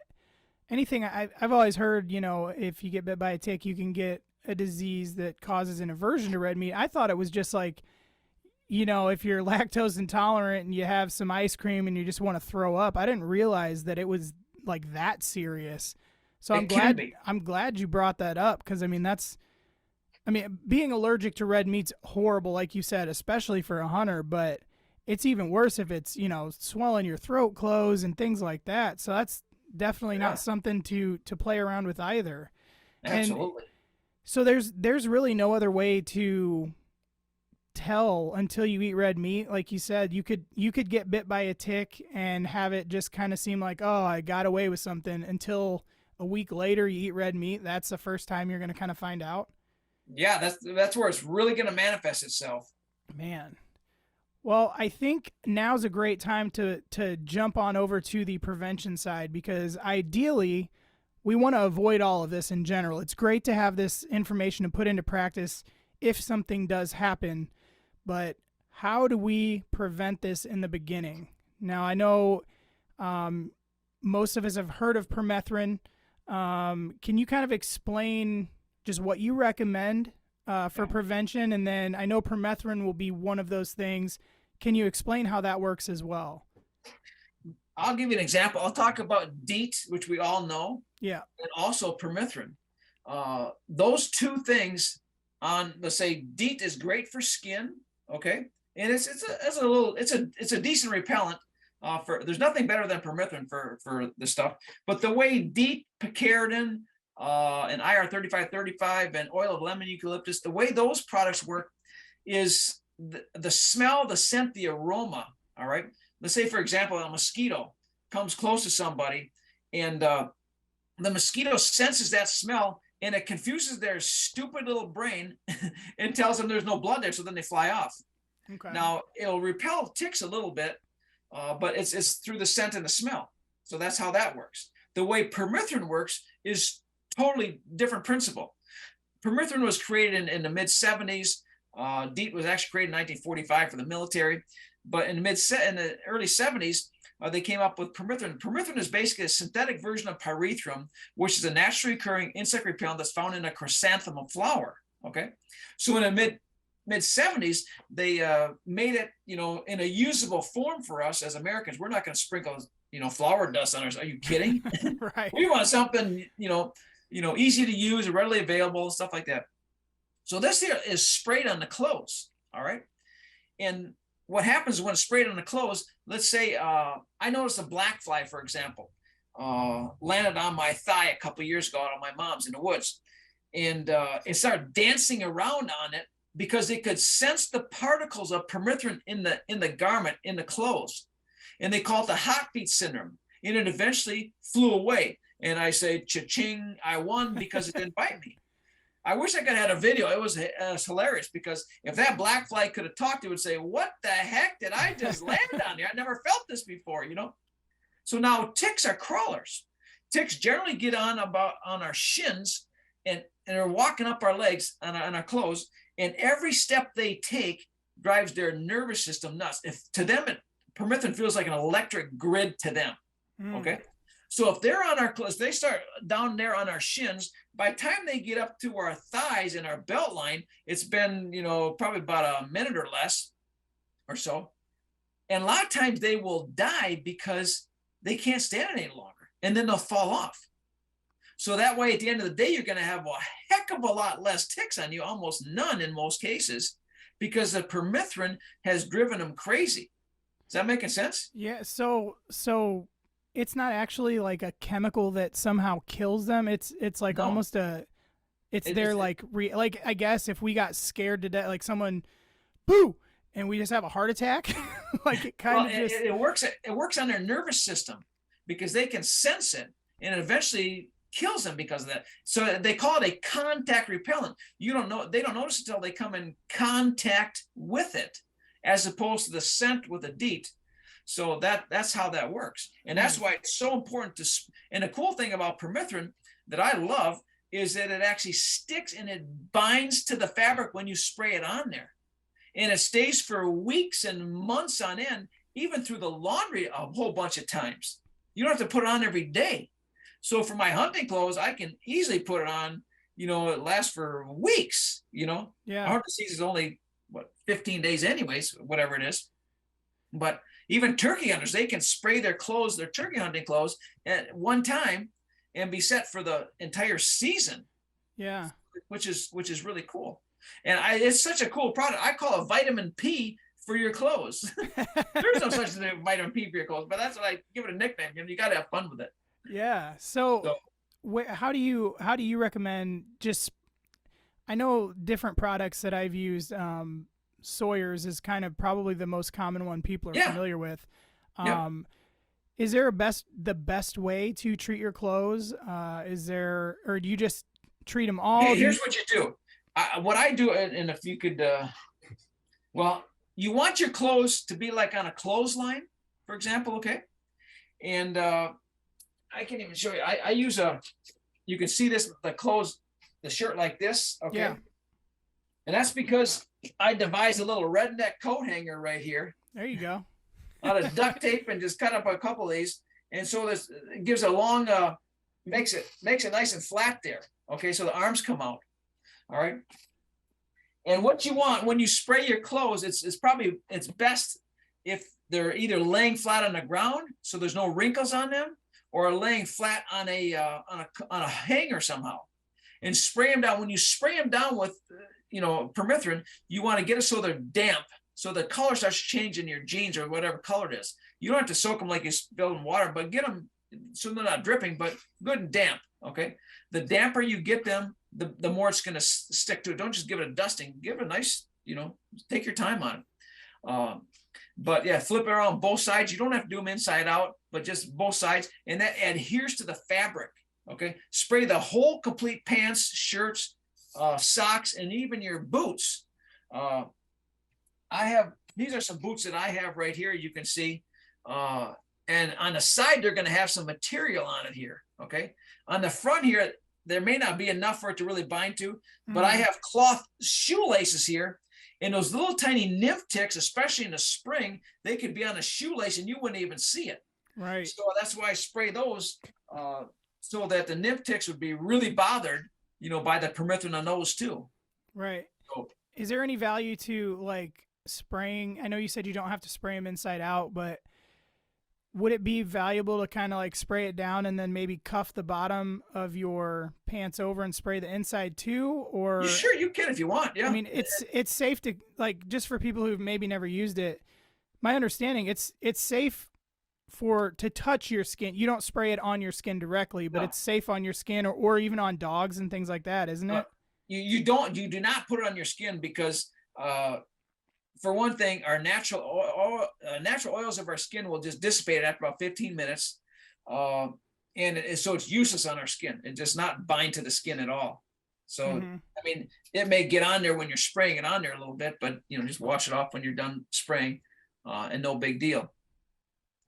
anything I've always heard, if you get bit by a tick, you can get a disease that causes an aversion to red meat. I thought it was just like, if you're lactose intolerant and you have some ice cream and you just want to throw up. I didn't realize that it was like that serious. So I'm glad you brought that up, because being allergic to red meat's horrible, like you said, especially for a hunter, but it's even worse if it's, swelling your throat closed and things like that. So that's definitely not something to play around with either. Absolutely. And so there's really no other way to tell until you eat red meat. Like you said, you could get bit by a tick and have it just kind of seem like, oh, I got away with something, until a week later you eat red meat. That's the first time you're going to kind of find out. Yeah, that's where it's really going to manifest itself. Man. Well, I think now's a great time to jump on over to the prevention side, because ideally we want to avoid all of this in general. It's great to have this information to put into practice if something does happen, but how do we prevent this in the beginning? Now, I know most of us have heard of permethrin. Can you kind of explain just what you recommend for prevention? And then I know permethrin will be one of those things. Can you explain how that works as well? I'll give you an example. I'll talk about DEET, which we all know. Yeah. And also permethrin. Those two things let's say DEET is great for skin. Okay. And it's a decent repellent. There's nothing better than permethrin for this stuff. But the way DEET, picaridin, and IR3535 and oil of lemon eucalyptus, the way those products work is the smell, the scent, the aroma. All right. Let's say, for example, a mosquito comes close to somebody, and the mosquito senses that smell, and it confuses their stupid little brain and tells them there's no blood there. So then they fly off. Okay. Now, it'll repel ticks a little bit, but it's through the scent and the smell. So that's how that works. The way permethrin works is totally different principle. Permethrin was created in the mid-70s. DEET was actually created in 1945 for the military. But in the early 70s, they came up with permethrin. Permethrin is basically a synthetic version of pyrethrum, which is a naturally occurring insect repellent that's found in a chrysanthemum flower. Okay, so in the mid 70s, they made it, in a usable form for us as Americans. We're not going to sprinkle, flour dust on ours. Are you kidding? Right. We want something, easy to use, readily available, stuff like that. So this here is sprayed on the clothes. All right. And what happens when it's sprayed on the clothes, let's say I noticed a black fly, for example, landed on my thigh a couple of years ago out of my mom's in the woods. And it started dancing around on it because it could sense the particles of permethrin in the garment, in the clothes. And they call it the heartbeat syndrome. And it eventually flew away. And I say, cha-ching, I won because it didn't bite me. I wish I could have had a video. It was hilarious, because if that black fly could have talked, it would say, what the heck did I just land on here? I never felt this before, So now ticks are crawlers. Ticks generally get on our shins and are walking up our legs on our clothes. And every step they take drives their nervous system nuts. If to them, permethrin feels like an electric grid to them. Okay. So if they're on our clothes, they start down there on our shins. By the time they get up to our thighs and our belt line, it's been, probably about a minute or less or so. And a lot of times they will die because they can't stand it any longer. And then they'll fall off. So that way, at the end of the day, you're going to have a heck of a lot less ticks on you, almost none in most cases, because the permethrin has driven them crazy. Is that making sense? Yeah. So it's not actually like a chemical that somehow kills them. It's like No. almost like I guess if we got scared to death, like someone, boo, and we just have a heart attack, like it kind of just. It works on their nervous system because they can sense it, and it eventually kills them because of that. So they call it a contact repellent. They don't notice until they come in contact with it, as opposed to the scent with a DEET. So that's how that works. And that's why it's so important and the cool thing about permethrin that I love is that it actually sticks and it binds to the fabric when you spray it on there. And it stays for weeks and months on end, even through the laundry a whole bunch of times. You don't have to put it on every day. So for my hunting clothes, I can easily put it on, it lasts for weeks, Yeah. Hunting season is only 15 days anyways, whatever it is. But even turkey hunters, they can spray their turkey hunting clothes at one time and be set for the entire season. Yeah. Which is really cool. And it's such a cool product. I call it vitamin P for your clothes. There's no such thing as vitamin P for your clothes, but that's what I give it a nickname. You got to have fun with it. Yeah. So how do you recommend I know different products that I've used, Sawyer's is kind of probably the most common one people are familiar with. Is there the best way to treat your clothes? Or do you just treat them all? Hey, here's what you do. What I do, and if you could, you want your clothes to be like on a clothesline, for example, okay? And I can even show you. I use you can see this, the shirt like this, okay? Yeah. And that's because I devised a little redneck coat hanger right here. There you go. Out of duct tape, and just cut up a couple of these. And so this gives a long, makes it nice and flat there. Okay, so the arms come out. All right. And what you want when you spray your clothes, it's best if they're either laying flat on the ground, so there's no wrinkles on them, or laying flat on a hanger somehow, and spray them down. When you spray them down with permethrin, you want to get it so they're damp, so the color starts changing your jeans or whatever color it is. You don't have to soak them like you spill in water, but get them so they're not dripping, but good and damp. Okay. The damper you get them, the more it's going to stick to it. Don't just give it a dusting. Give it a nice, take your time on it. But yeah, flip it around both sides. You don't have to do them inside out, but just both sides. And that adheres to the fabric. Okay. Spray the whole complete pants, shirts, socks, and even your boots. These are some boots that I have right here. You can see, and on the side, they're going to have some material on it here. Okay. On the front here, there may not be enough for it to really bind to, but I have cloth shoelaces here, and those little tiny nymph ticks, especially in the spring, they could be on a shoelace and you wouldn't even see it. Right. So that's why I spray those, so that the nymph ticks would be really bothered, by the permethrin on those too. Right. So is there any value to like spraying? I know you said you don't have to spray them inside out, but would it be valuable to kind of like spray it down and then maybe cuff the bottom of your pants over and spray the inside too? Or Sure, you can if you want. Yeah. I mean, it's safe to, like, just for people who've maybe never used it. My understanding, it's safe to touch your skin. You don't spray it on your skin directly, but it's safe on your skin or even on dogs and things like that, isn't it? You do not put it on your skin because for one thing, our natural oils of our skin will just dissipate after about 15 minutes. So it's useless on our skin. It does not bind to the skin at all. So, I mean, it may get on there when you're spraying it on there a little bit, but, just wash it off when you're done spraying and no big deal.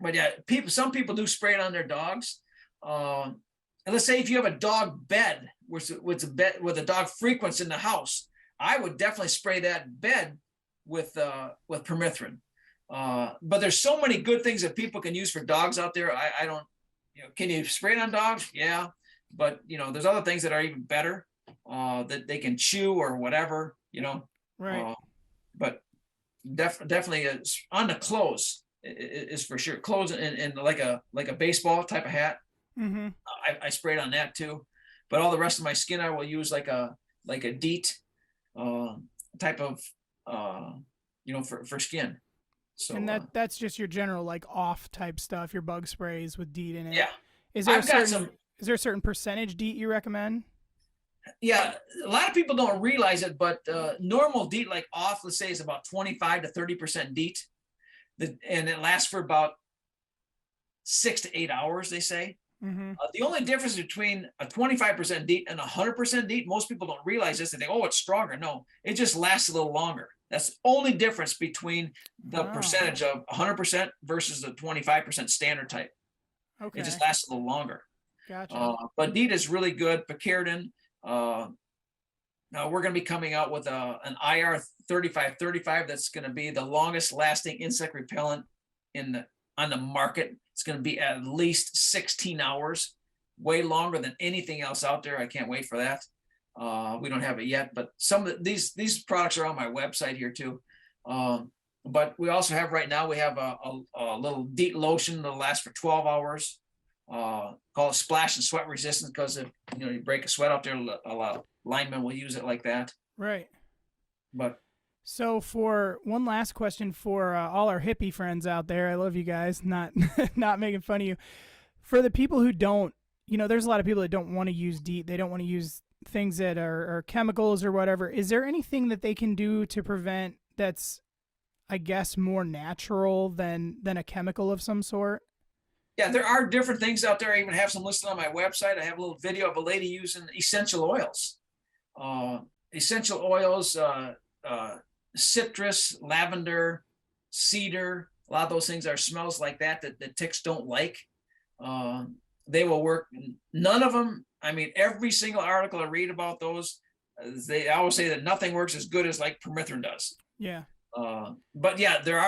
But yeah, some people do spray it on their dogs. And let's say if you have a dog bed with a dog frequents in the house, I would definitely spray that bed with permethrin. But there's so many good things that people can use for dogs out there. I don't, can you spray it on dogs? Yeah. But there's other things that are even better that they can chew or whatever, Right. But definitely on the clothes is for sure. Clothes and like a baseball type of hat. I sprayed on that too. But all the rest of my skin, I will use like a DEET type of for skin. So and that's just your general like off type stuff, your bug sprays with DEET in it. Yeah. Is there a certain percentage DEET you recommend? Yeah, a lot of people don't realize it, but normal DEET, like off, let's say, is about 25 to 30% DEET, and it lasts for about 6 to 8 hours. They say. The only difference between a 25% DEET and 100% DEET, most people don't realize this. They think, oh, it's stronger. No, it just lasts a little longer. That's the only difference between the percentage of 100% versus the 25% standard type. Okay. It just lasts a little longer. Gotcha. But DEET is really good. Picaridin. Now we're going to be coming out with an IR 3535 that's going to be the longest lasting insect repellent on the market. It's going to be at least 16 hours, way longer than anything else out there. I can't wait for that. We don't have it yet, but some of these products are on my website here too. But we also have right now, we have a little DEET lotion that'll last for 12 hours. Call it splash and sweat resistance, because if you break a sweat out there, a lot of linemen will use it like that. Right. But so for one last question for all our hippie friends out there, I love you guys, not making fun of you. For the people who don't, there's a lot of people that don't want to use DEET. They don't want to use things that are chemicals or whatever. Is there anything that they can do to prevent that's, I guess, more natural than a chemical of some sort? Yeah, there are different things out there. I even have some listed on my website. I have a little video of a lady using essential oils. Citrus, lavender, cedar. A lot of those things are smells like that the ticks don't like. They will work. None of them. I mean, every single article I read about those, they always say that nothing works as good as like permethrin does. Yeah. But yeah, there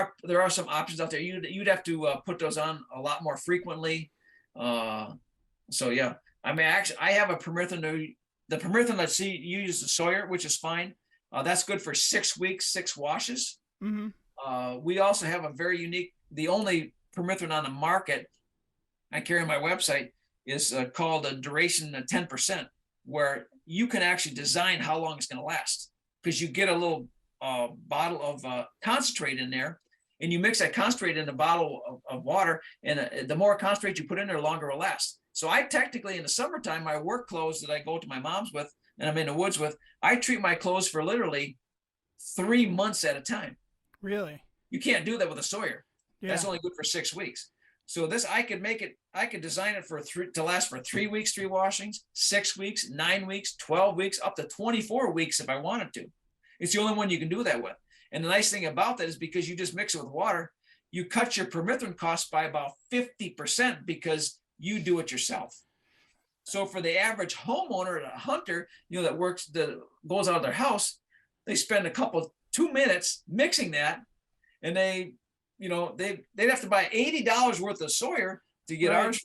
are some options out there. You'd have to put those on a lot more frequently. So yeah, I mean, actually, I have a permethrin. The permethrin that you use the Sawyer, which is fine. That's good for 6 weeks, 6 washes. We also have a very unique. The only permethrin on the market I carry on my website is called a duration 10%, where you can actually design how long it's going to last, because you get a little bottle of concentrate in there, and you mix that concentrate in a bottle of water, and the more concentrate you put in there, the longer it'll last. So I technically, in the summertime, my work clothes that I go to my mom's with and I'm in the woods with, I treat my clothes for literally 3 months at a time. Really? You can't do that with a Sawyer. Yeah. That's only good for 6 weeks. So this, I could design it to last for 3 weeks, 3 washings, 6 weeks, 9 weeks, 12 weeks, up to 24 weeks if I wanted to. It's the only one you can do that with. And the nice thing about that is, because you just mix it with water, you cut your permethrin costs by about 50% because you do it yourself. So for the average homeowner, a hunter, that goes out of their house, they spend 2 minutes mixing that, and they'd have to buy $80 worth of Sawyer to get ours.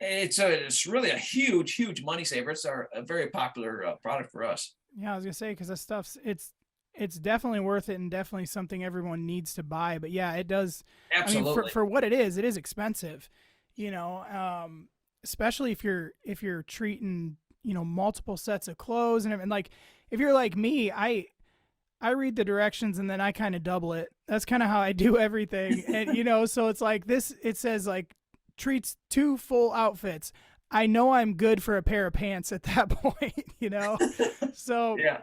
It's really a huge money saver. It's a very popular product for us. Yeah, I was gonna say, because the stuff's it's definitely worth it and definitely something everyone needs to buy. But yeah, it does. Absolutely. I mean, for what it is expensive. You know, especially if you're treating multiple sets of clothes and like if you're like me, I read the directions and then I kind of double it. That's kind of how I do everything. And so it's like this. It says like treats 2 full outfits. I know I'm good for a pair of pants at that point. So yeah.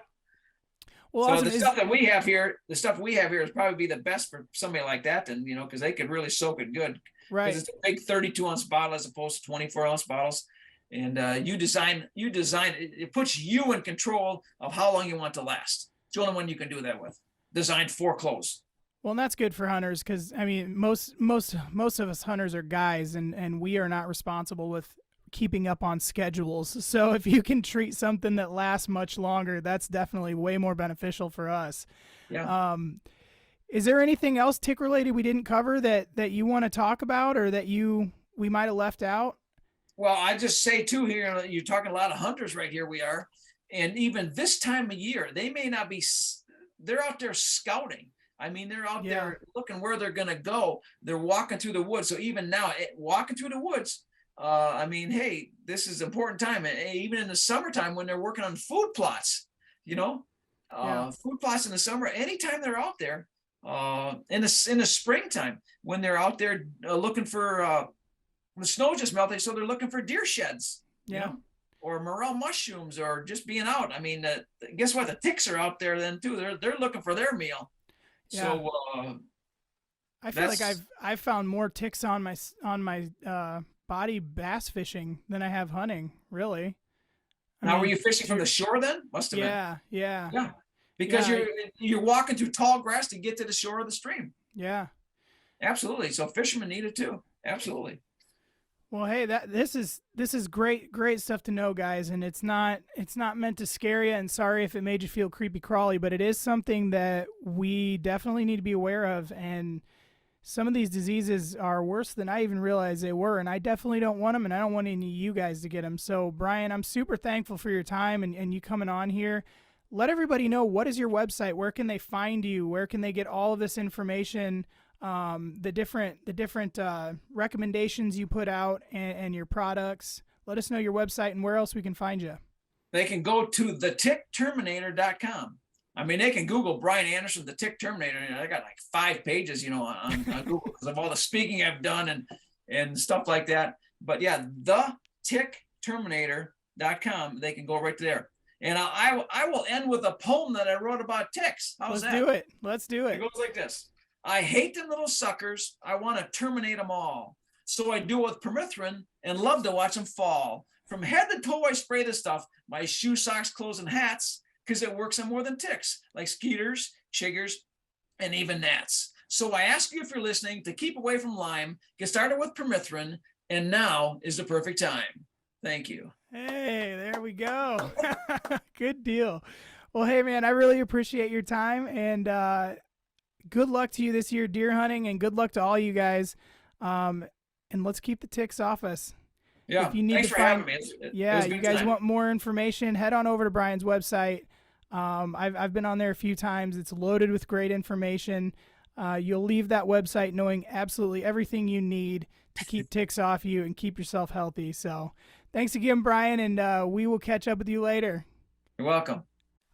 Well, so awesome. the stuff we have here is probably be the best for somebody like that, then because they could really soak it good. Right. Because it's a big 32-ounce bottle as opposed to 24-ounce bottles, and you design it. It puts you in control of how long you want to last. It's the only one you can do that with. Designed for clothes. Well, and that's good for hunters because I mean most of us hunters are guys, and we are not responsible with keeping up on schedules. So if you can treat something that lasts much longer, that's definitely way more beneficial for us. Yeah. Is there anything else tick related we didn't cover that you want to talk about or that we might have left out? Well, I just say too here, you're talking a lot of hunters right here. We are, and even this time of year, they may not be. They're out there scouting. I mean, they're out there looking where they're going to go. They're walking through the woods. So even now, walking through the woods, I mean, hey, this is an important time. And even in the summertime when they're working on food plots, food plots in the summer, anytime they're out there, in the springtime when they're out there looking for the snow just melted, so they're looking for deer sheds, or morel mushrooms, or just being out. I mean, guess what? The ticks are out there then too. They're looking for their meal. Yeah. So I feel like I've found more ticks on my body bass fishing than I have hunting. Really. Were you fishing from the shore then? Must have been. Yeah. Because you're walking through tall grass to get to the shore of the stream. Yeah. Absolutely. So fishermen need it too. Absolutely. Well, hey, this is great stuff to know, guys, and it's not meant to scare you. And sorry if it made you feel creepy crawly, but it is something that we definitely need to be aware of. And some of these diseases are worse than I even realized they were, and I definitely don't want them, and I don't want any of you guys to get them. So, Brian, I'm super thankful for your time and you coming on here. Let everybody know, what is your website? Where can they find you? Where can they get all of this information? The different recommendations you put out and your products. Let us know your website and where else we can find you. They can go to thetickterminator.com. I mean, they can Google Brian Anderson, the Tick Terminator. I got like 5 pages, on Google because of all the speaking I've done and stuff like that. But yeah, thetickterminator.com. They can go right there. And I will end with a poem that I wrote about ticks. How's that? Let's do it. It goes like this. I hate them little suckers. I want to terminate them all. So I do it with permethrin and love to watch them fall. From head to toe, I spray the stuff. My shoe, socks, clothes, and hats, because it works on more than ticks, like skeeters, chiggers, and even gnats. So I ask you, if you're listening, to keep away from Lyme. Get started with permethrin, and now is the perfect time. Thank you. Hey, there we go. Good deal. Well, hey, man, I really appreciate your time, and good luck to you this year deer hunting, and good luck to all you guys. And let's keep the ticks off us. Yeah, if you need thanks to for having me. You guys want more information, head on over to Brian's website. I've been on there a few times. It's loaded with great information. You'll leave that website knowing absolutely everything you need to keep ticks off you and keep yourself healthy. So thanks again, Brian, and we will catch up with you later. You're welcome.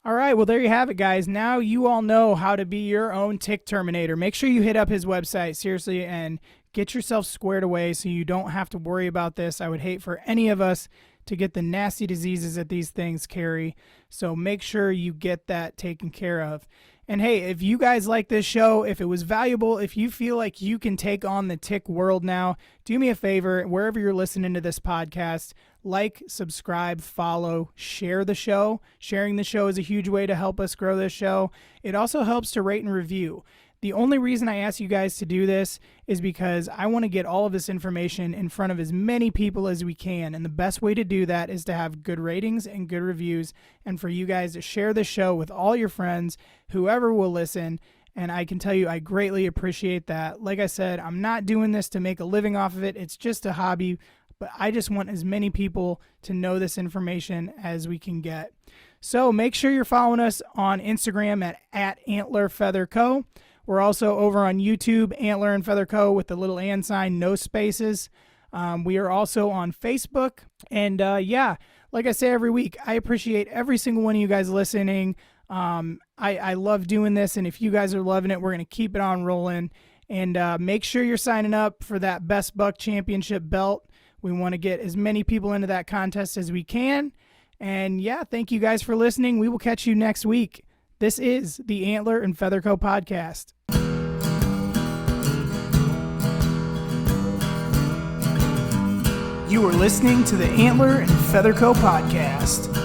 All right, well, there you have it, guys. Now you all know how to be your own Tick Terminator. Make sure you hit up his website, seriously, and get yourself squared away so you don't have to worry about this. I would hate for any of us to get the nasty diseases that these things carry. So make sure you get that taken care of. And hey, if you guys like this show, if it was valuable, if you feel like you can take on the tick world now, do me a favor, wherever you're listening to this podcast, like, subscribe, follow, share the show. Sharing the show is a huge way to help us grow this show. It also helps to rate and review. The only reason I ask you guys to do this is because I want to get all of this information in front of as many people as we can. And the best way to do that is to have good ratings and good reviews, and for you guys to share the show with all your friends, whoever will listen. And I can tell you, I greatly appreciate that. Like I said, I'm not doing this to make a living off of it. It's just a hobby, but I just want as many people to know this information as we can get. So make sure you're following us on Instagram at Antler&FeatherCo. We're also over on YouTube, Antler&FeatherCo with the little and sign, no spaces. We are also on Facebook. And like I say every week, I appreciate every single one of you guys listening. I love doing this, and if you guys are loving it, we're going to keep it on rolling. And make sure you're signing up for that Best Buck Championship belt. We want to get as many people into that contest as we can. And thank you guys for listening. We will catch you next week. This is the Antler&FeatherCo Podcast. You are listening to the Antler&FeatherCo Podcast.